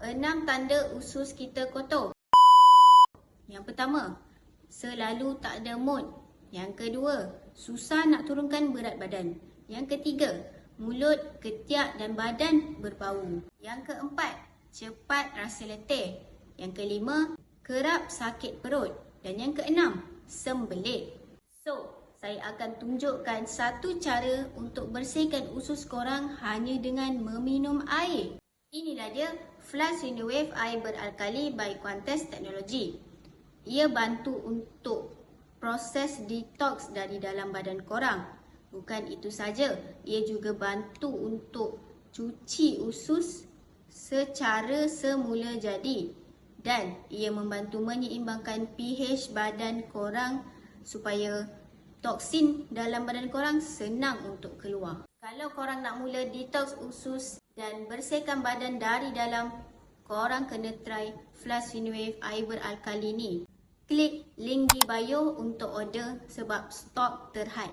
6 tanda usus kita kotor. Yang pertama, selalu tak ada mood. Yang kedua, susah nak turunkan berat badan. Yang ketiga, mulut, ketiak dan badan berbau. Yang keempat, cepat rasa letih. Yang kelima, kerap sakit perut. Dan yang keenam, sembelit. So, saya akan tunjukkan satu cara untuk bersihkan usus korang hanya dengan meminum air. Inilah dia Flush Renewave air beralkali by Quantas Technology. Ia bantu untuk proses detox dari dalam badan korang. Bukan itu saja, ia juga bantu untuk cuci usus secara semula jadi. Dan ia membantu menyeimbangkan pH badan korang supaya toksin dalam badan korang senang untuk keluar. Kalau korang nak mula detox usus dan bersihkan badan dari dalam, korang kena try Flush Renewave air beralkali ni. Klik link di bio untuk order sebab stok terhad.